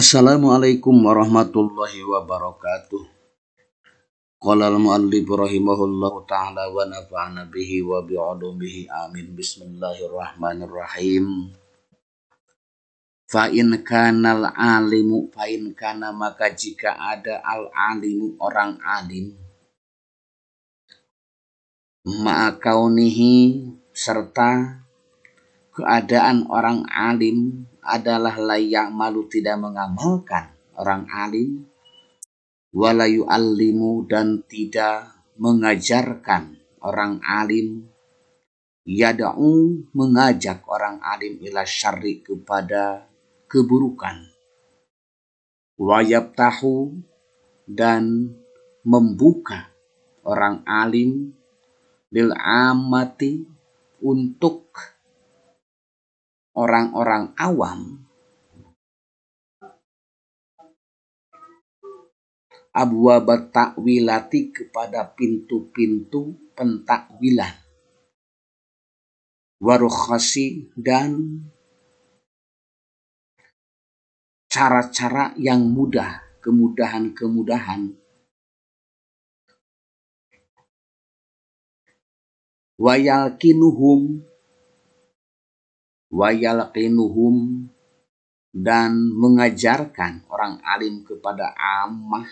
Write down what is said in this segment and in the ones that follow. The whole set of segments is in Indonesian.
Assalamualaikum warahmatullahi wabarakatuh. Qala al-muallif rahimahullahu ta'ala wa nafa'ana bihi wa bi'ulumihi amin. Bismillahirrahmanirrahim. Fa in kana al-alimu fa in kana maka jika ada al-alimu orang alim ma'a kaunihi serta keadaan orang alim adalah layak malu tidak mengamalkan orang alim, wala yu'allimu dan tidak mengajarkan orang alim, yada'u mengajak orang alim ila syarri kepada keburukan, wa yabtahu dan membuka orang alim lil amati untuk orang-orang awam abwabat takwilati kepada pintu-pintu pentakwilan, warukhasi dan cara-cara yang mudah, kemudahan-kemudahan, wayalqinuhum dan mengajarkan orang alim kepada ammah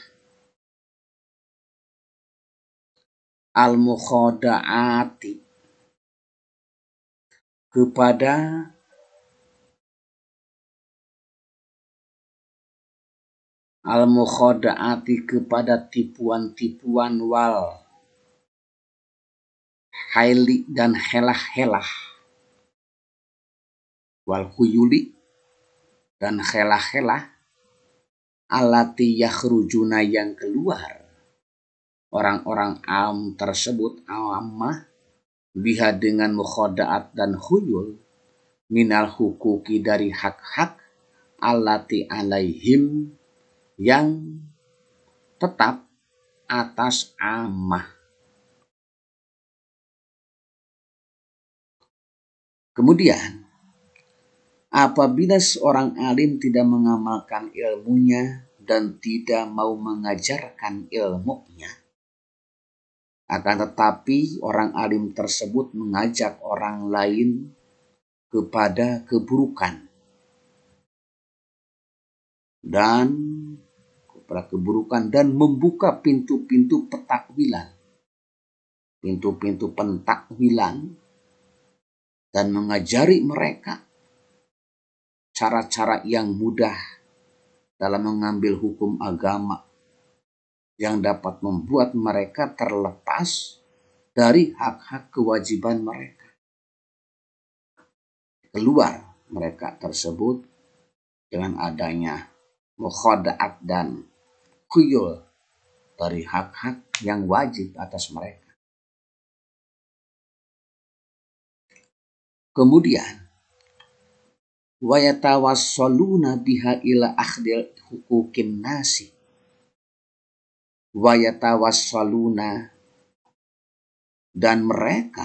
al-mukhada'ati kepada tipuan-tipuan wal haili dan helah-helah, wal khuyuli dan helah-helah, alati yakhrujuna yang keluar orang-orang am tersebut ammah biha dengan mukhada'at dan khuyul minal hukuki dari hak-hak alati alaihim yang tetap atas ammah. Kemudian apabila seorang alim tidak mengamalkan ilmunya dan tidak mau mengajarkan ilmunya, akan tetapi orang alim tersebut mengajak orang lain kepada keburukan dan membuka pintu-pintu pentakwilan, dan mengajari mereka cara-cara yang mudah dalam mengambil hukum agama yang dapat membuat mereka terlepas dari hak-hak kewajiban mereka. Keluar mereka tersebut dengan adanya mukhada'at dan khuyul dari hak-hak yang wajib atas mereka. Kemudian wayatawassaluna biha ila akhdil hukukin nasi, wayatawassaluna dan mereka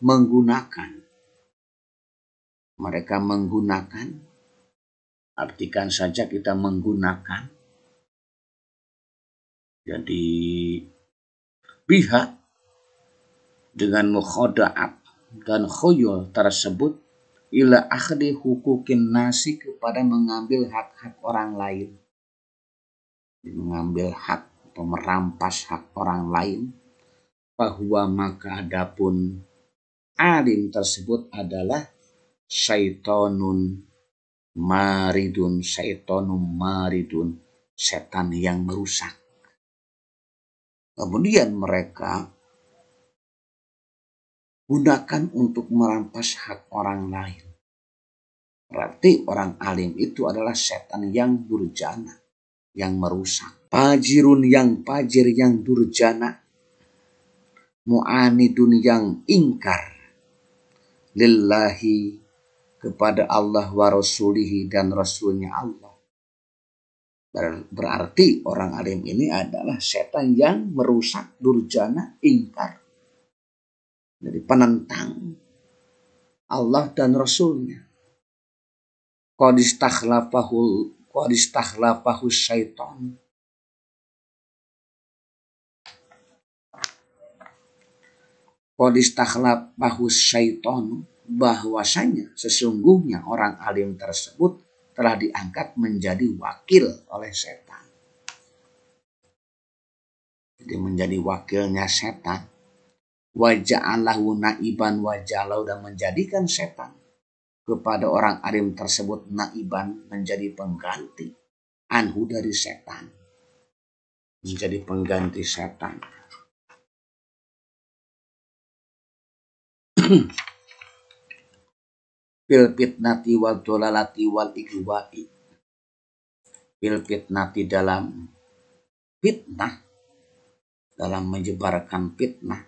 menggunakan, artikan saja kita menggunakan, jadi pihak dengan mukhada'at dan khuyul tersebut ila akhdi hukukin nasi kepada mengambil hak-hak orang lain, mengambil hak atau merampas hak orang lain, bahwa maka adapun alim tersebut adalah syaitonun maridun, setan yang merusak. Kemudian mereka gunakan untuk merampas hak orang lain. Berarti orang alim itu adalah setan yang durjana, yang merusak. Pajirun yang pajir, yang durjana. Mu'anidun yang ingkar. Lillahi kepada Allah wa rasulihi dan rasulnya Allah. Berarti orang alim ini adalah setan yang merusak, durjana, ingkar. Jadi penentang Allah dan Rasulnya. Qad qad istakhlafahu syaitan. Qad istakhlafahu syaitan, bahwasanya sesungguhnya orang alim tersebut telah diangkat menjadi wakil oleh setan. Jadi menjadi wakilnya setan. Wa ja'alahu naiban wa ja'alahu, dan menjadikan setan kepada orang alim tersebut naiban, menjadi pengganti anhu dari setan, menjadi pengganti setan. Fil fitnati wal dolalati wal igwa'i. Fil fitnati, dalam fitnah, dalam menyebarkan fitnah,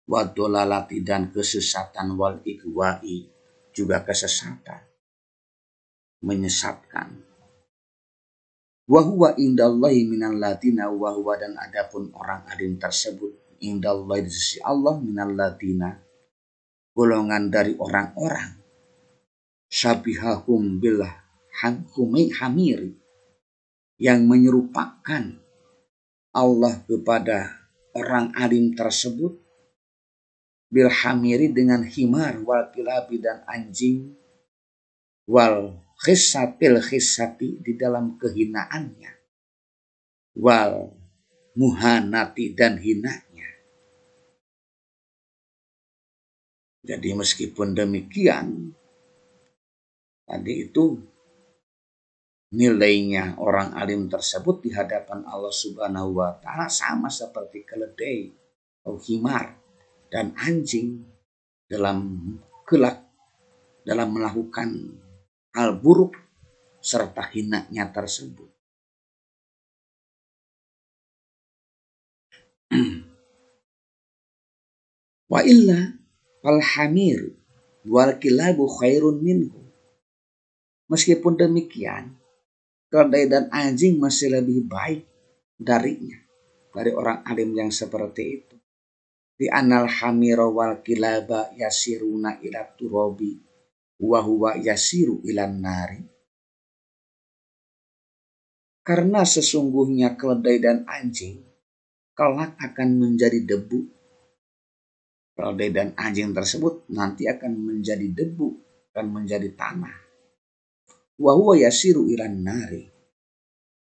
wal dolalati, dan kesesatan, wal igwa'i, juga kesesatan, menyesatkan. Wa huwa indallahi minal ladina, wa huwa, dan adapun orang alim tersebut, indallahi, di sisi Allah, minal ladina, golongan dari orang-orang, syabihahum bil hamiri, yang menyerupakan Allah kepada orang alim tersebut, bil hamiri, dengan himar, wal kilabi, dan anjing, wal khisatil khisati, di dalam kehinaannya, wal muhanati, dan hinanya. Jadi meskipun demikian, tadi itu nilainya orang alim tersebut di hadapan Allah Subhanahu wa Ta'ala sama seperti keledai atau himar dan anjing dalam kelak, dalam melakukan hal buruk serta hinanya tersebut. Wa illa fal hamir wal kilabu khairun minhu. Meskipun demikian, keledai dan anjing masih lebih baik darinya, dari orang alim yang seperti itu. Di anal hamira wal kilaba yasiruna ila turabi wa huwa yasiru ilan nari. Karena sesungguhnya keledai dan anjing kelak akan menjadi debu. Keledai dan anjing tersebut nanti akan menjadi debu dan menjadi tanah. Wa huwa yasiru ilan nari.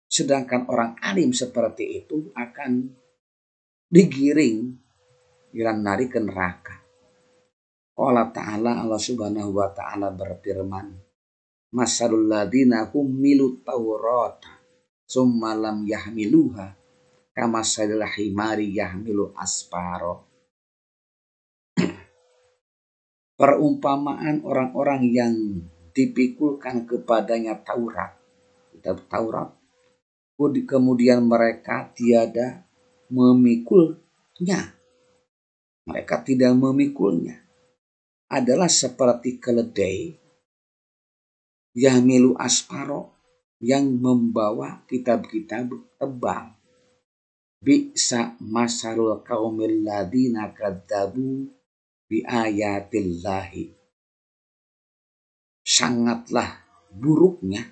Sedangkan orang alim seperti itu akan digiring ilan nari, ke neraka. Allah Ta'ala, Allah Subhanahu wa Ta'ala berfirman, masalul ladina humilu tawrata summa lam yahmiluha kamasalil himari yahmilu asparo. Perumpamaan orang-orang yang dipikulkan kepadanya Taurat, kitab Taurat, kemudian mereka tiada memikulnya, mereka tidak memikulnya, adalah seperti keledai yahmilu asparo, yang membawa kitab-kitab tebal. Bi'sa masarul qaumil ladina kadzabu bi ayatillahi. Sangatlah buruknya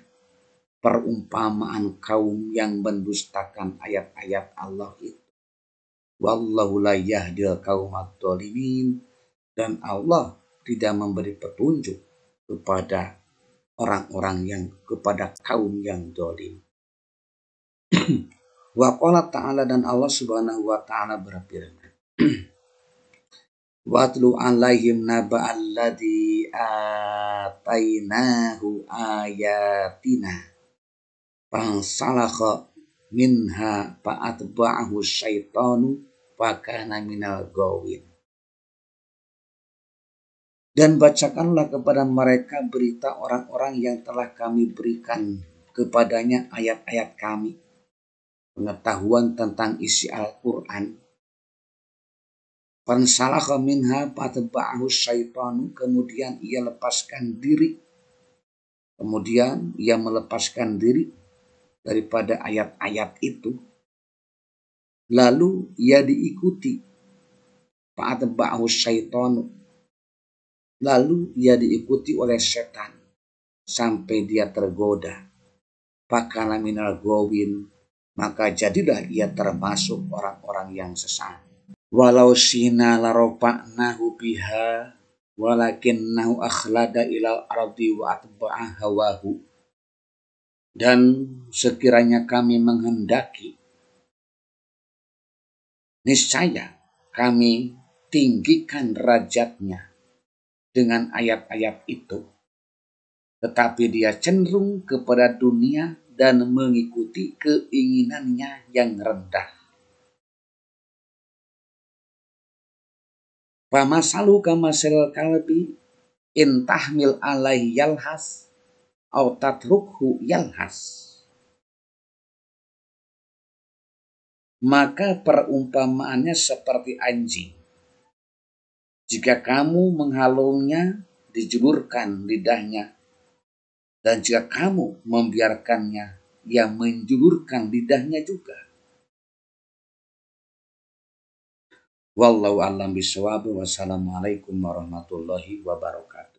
perumpamaan kaum yang mendustakan ayat-ayat Allah itu. Wallahu la yahdil qaumat dhalimin, dan Allah tidak memberi petunjuk kepada orang-orang yang, kepada kaum yang zalim. Wa qala ta'ala, dan Allah Subhanahu wa Ta'ala berfirman, watlu alaihim naba'al ladzi atainahu ayatina fansalakha minha fa'atba'ahu syaitanu fakana minal ghawin. Dan bacakanlah kepada mereka berita orang-orang yang telah kami berikan kepadanya ayat-ayat kami, pengetahuan tentang isi Al-Quran. Fansalakha minha fatba'ahu syaitanu, kemudian ia lepaskan diri. Kemudian ia melepaskan diri daripada ayat-ayat itu. Lalu ia diikuti. Fatba'ahu syaitanu. Lalu ia diikuti oleh setan sampai dia tergoda. fakana minal gawin, maka jadilah ia termasuk orang-orang yang sesat. Walau sina larofa'nahu biha walakinnahu akhlada ilal ardi wa atba'a hawahu. Dan sekiranya kami menghendaki, niscaya kami tinggikan derajatnya dengan ayat-ayat itu. Tetapi dia cenderung kepada dunia dan mengikuti keinginannya yang rendah. Famasalu kamasil kalbi in tahmil alaihi yalhas au tatrukhu yalhas. Maka perumpamaannya seperti anjing. Jika kamu menghalungnya, dijulurkan lidahnya. Dan jika kamu membiarkannya, ia menjulurkan lidahnya juga. Wallahu a'lam bishawab. Wassalamualaikum warahmatullahi wabarakatuh.